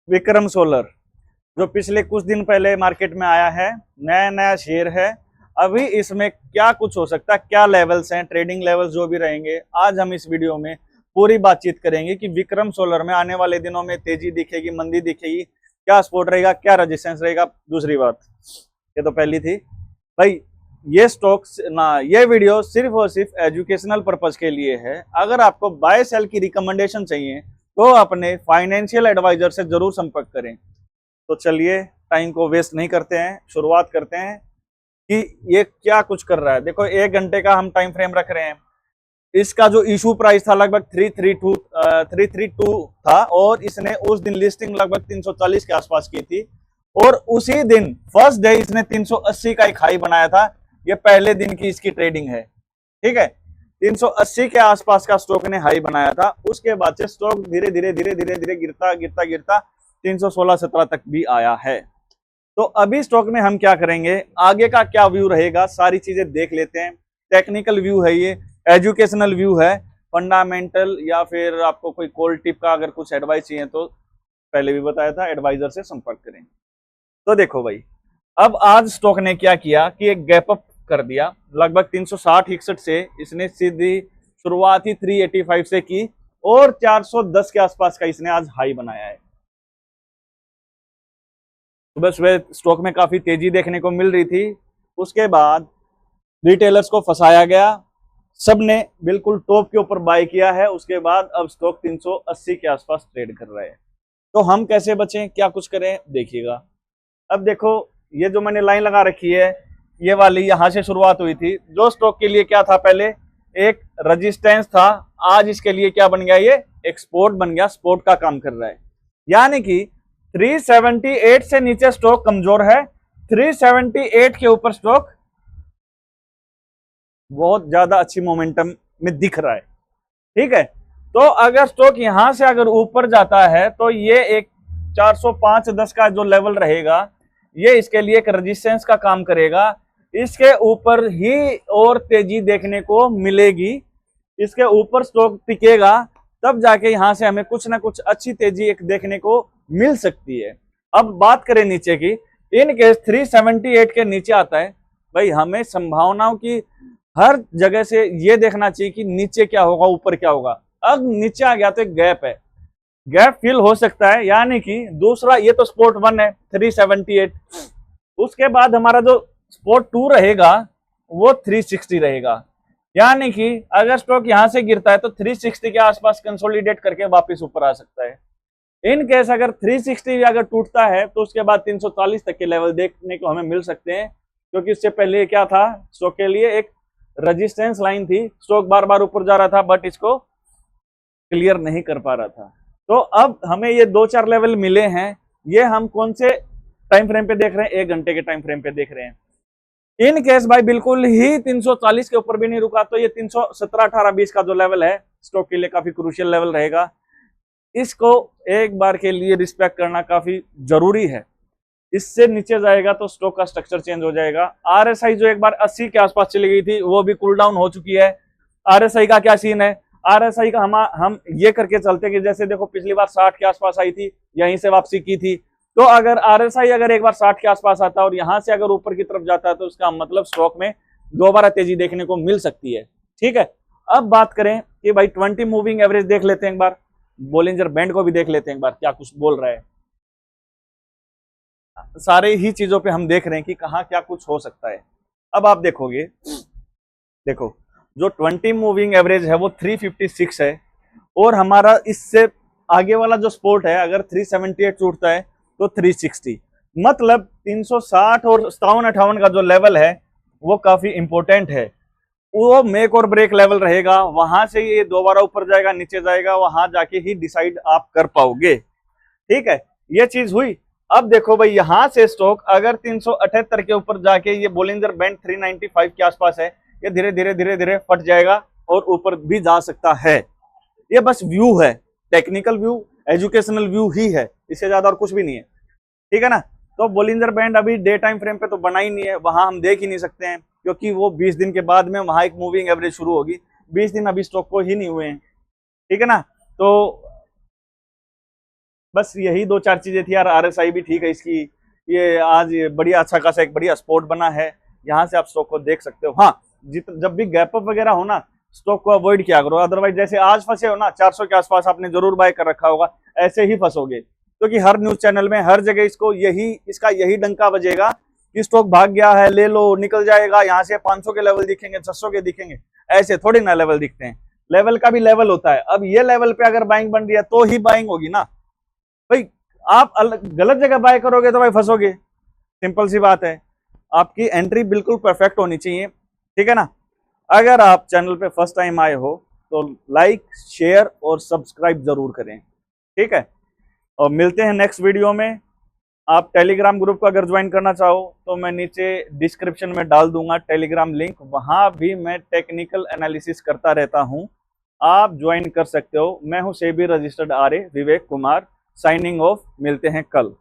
Vikram solar, जो पिछले कुछ दिन पहले मार्केट में आया है, नया नया शेयर है। अभी इसमें क्या कुछ हो सकता है, क्या लेवल्स हैं, ट्रेडिंग लेवल्स जो भी रहेंगे, आज हम इस वीडियो में पूरी बातचीत करेंगे कि विक्रम सोलर में आने वाले दिनों में तेजी दिखेगी, मंदी दिखेगी, क्या सपोर्ट रहेगा, क्या रेजिस्टेंस रहेगा। दूसरी बात, ये तो पहली थी भाई, ये स्टॉक्स ना, ये वीडियो सिर्फ और सिर्फ एजुकेशनल पर्पज के लिए है। अगर आपको बाय सेल की रिकमेंडेशन चाहिए तो अपने फाइनेंशियल एडवाइजर से जरूर संपर्क करें। तो चलिए टाइम को वेस्ट नहीं करते हैं, शुरुआत करते हैं कि ये क्या कुछ कर रहा है। देखो 1 घंटे का हम टाइम फ्रेम रख रहे हैं। इसका जो इशू प्राइस था लगभग 332 था और इसने उस दिन लिस्टिंग लगभग 340 के आसपास की थी और उसी दिन फर्स्ट डे इसने 380 का एक हाई बनाया था। ये पहले दिन की इसकी ट्रेडिंग है, ठीक है। 380 के आसपास का स्टॉक ने हाई बनाया था। उसके बाद से स्टॉक धीरे धीरे धीरे धीरे धीरे गिरता गिरता गिरता 316-17 तक भी आया है। तो अभी स्टॉक में हम क्या करेंगे, आगे का क्या व्यू रहेगा, सारी चीजें देख लेते हैं। टेक्निकल व्यू है, ये एजुकेशनल व्यू है, फंडामेंटल या फिर आपको कोई कॉल टिप का अगर कुछ एडवाइस चाहिए तो पहले भी बताया था, एडवाइजर से संपर्क करें। तो देखो भाई, अब आज स्टॉक ने क्या किया कि एक गैप अप कर दिया। लगभग 360-61 से इसने सीधी शुरुआत ही 385 से की और 410 के आसपास का इसने आज हाई बनाया है। सुबह सुबह स्टॉक में काफी तेजी देखने को मिल रही थी। उसके बाद रिटेलर्स को फंसाया गया, सबने बिल्कुल टॉप के ऊपर बाय किया है। उसके बाद अब स्टॉक 380 के आसपास ट्रेड कर रहा है। तो हम कैसे बचें, क्या कुछ करें, देखिएगा। अब देखो, ये जो मैंने लाइन लगा रखी है, ये वाली यहां से शुरुआत हुई थी। जो स्टॉक के लिए क्या था, पहले एक रेजिस्टेंस था, आज इसके लिए क्या बन गया, ये एक्सपोर्ट बन गया, सपोर्ट का काम कर रहा है। यानी कि 378 से नीचे स्टॉक कमजोर है, 378 के ऊपर स्टॉक बहुत ज्यादा अच्छी मोमेंटम में दिख रहा है, ठीक है। तो अगर स्टॉक यहां से अगर ऊपर जाता है तो ये एक 405-10 का जो लेवल रहेगा, ये इसके लिए एक रेजिस्टेंस का काम करेगा। इसके ऊपर ही और तेजी देखने को मिलेगी, इसके ऊपर स्टॉक टिकेगा, तब जाके यहां से हमें कुछ ना कुछ अच्छी तेजी एक देखने को मिल सकती है। अब बात करें नीचे की, इन केस 378 के नीचे आता है, भाई हमें संभावनाओं की हर जगह से ये देखना चाहिए कि नीचे क्या होगा, ऊपर क्या होगा। अब नीचे आ गया तो एक गैप है, गैप फिल हो सकता है। यानी कि दूसरा, ये तो स्पोर्ट 1 है 378, उसके बाद हमारा जो स्पोर्ट 2 रहेगा वो 360 रहेगा। यानी कि अगर स्टॉक यहां से गिरता है तो 360 के आसपास कंसोलिडेट करके वापस ऊपर आ सकता है। इन केस अगर 360 भी अगर टूटता है तो उसके बाद 340 तक के लेवल देखने को हमें मिल सकते हैं, क्योंकि इससे पहले क्या था, स्टॉक के लिए एक रेजिस्टेंस लाइन थी। स्टॉक बार बार ऊपर जा रहा था बट इसको क्लियर नहीं कर पा रहा था। तो अब हमें ये 2-4 लेवल मिले हैं। ये हम कौन से टाइम फ्रेम पे देख रहे हैं, 1 घंटे के टाइम फ्रेम पे देख रहे हैं। इन केस भाई बिल्कुल ही 340 के ऊपर भी नहीं रुका तो ये 317, 18, 20 का जो लेवल है स्टॉक के लिए काफी क्रूशियल लेवल रहेगा। इसको एक बार के लिए रिस्पेक्ट करना काफी जरूरी है। इससे नीचे जाएगा तो स्टॉक का स्ट्रक्चर चेंज हो जाएगा। आरएसआई जो एक बार 80 के आसपास चली गई थी वो भी कूल डाउन हो चुकी है। आरएसआई का क्या सीन है, आरएसआई का हम ये करके चलते हैं कि जैसे देखो पिछली बार 60 के आसपास आई थी, यहीं से वापसी की थी। तो अगर आरएसआई अगर एक बार 60 के आसपास आता है और यहां से अगर ऊपर की तरफ जाता है तो उसका मतलब स्टॉक में दोबारा तेजी देखने को मिल सकती है, ठीक है। अब बात करें कि भाई 20 मूविंग एवरेज देख लेते हैं एक बार, बोलिंजर बैंड को भी देख लेते हैं एक बार, क्या कुछ बोल रहा है। सारे ही चीजों पे हम देख रहे हैं कि कहाँ क्या कुछ हो सकता है। अब आप देखोगे, देखो जो 20 मूविंग एवरेज है वो 356 है और हमारा इससे आगे वाला जो सपोर्ट है अगर 378 टूटता है तो 360, मतलब 360 और 57-58 का जो लेवल है वो काफी इंपॉर्टेंट है। वो मेक और ब्रेक लेवल रहेगा, वहां से ये दोबारा ऊपर जाएगा नीचे जाएगा, वहां जाके ही डिसाइड आप कर पाओगे, ठीक है। ये चीज हुई। अब देखो भाई, यहां से स्टॉक अगर 378 के ऊपर जाके ये बोलिंजर बैंड 395 के आसपास है, ये धीरे धीरे धीरे धीरे फट जाएगा और ऊपर भी जा सकता है। ये बस व्यू है, टेक्निकल व्यू, एजुकेशनल व्यू ही है, इससे ज्यादा और कुछ भी नहीं है, ठीक है ना। तो बोलिंजर बैंड अभी डे टाइम फ्रेम पे तो बना ही नहीं है, वहां हम देख ही नहीं सकते हैं, क्योंकि वो 20 दिन के बाद में वहां एक मूविंग एवरेज शुरू होगी। 20 दिन अभी स्टॉक को ही नहीं हुए हैं, ठीक है ना। तो बस यही दो चार चीजें थी यार। RSI भी ठीक है इसकी, ये आज बढ़िया अच्छा खासा एक बढ़िया स्पॉट बना है, यहाँ से आप स्टॉक को देख सकते हो। हाँ, जब भी गैप अप वगैरह हो ना, स्टॉक को अवॉइड किया करो, अदरवाइज जैसे आज फंसे हो ना 400 के आसपास, आपने जरूर बाय कर रखा होगा, ऐसे ही फंसोगे। क्योंकि हर न्यूज चैनल में हर जगह इसका यही डंका बजेगा कि स्टॉक भाग गया है, ले लो, निकल जाएगा, यहाँ से 500 के लेवल दिखेंगे, 600 के दिखेंगे। ऐसे थोड़ी ना लेवल दिखते हैं, लेवल का भी लेवल होता है। अब ये लेवल पे अगर बाइंग बन रही है तो ही बाइंग होगी ना भाई। आप गलत जगह बाय करोगे तो भाई फंसोगे, सिंपल सी बात है। आपकी एंट्री बिल्कुल परफेक्ट होनी चाहिए, ठीक है ना। अगर आप चैनल पे फर्स्ट टाइम आए हो तो लाइक, शेयर और सब्सक्राइब जरूर करें, ठीक है। और मिलते हैं नेक्स्ट वीडियो में। आप टेलीग्राम ग्रुप को अगर ज्वाइन करना चाहो तो मैं नीचे डिस्क्रिप्शन में डाल दूंगा टेलीग्राम लिंक, वहां भी मैं टेक्निकल एनालिसिस करता रहता हूं, आप ज्वाइन कर सकते हो। मैं हूं SEBI registered RA Vivek Kumar, signing off. मिलते हैं कल।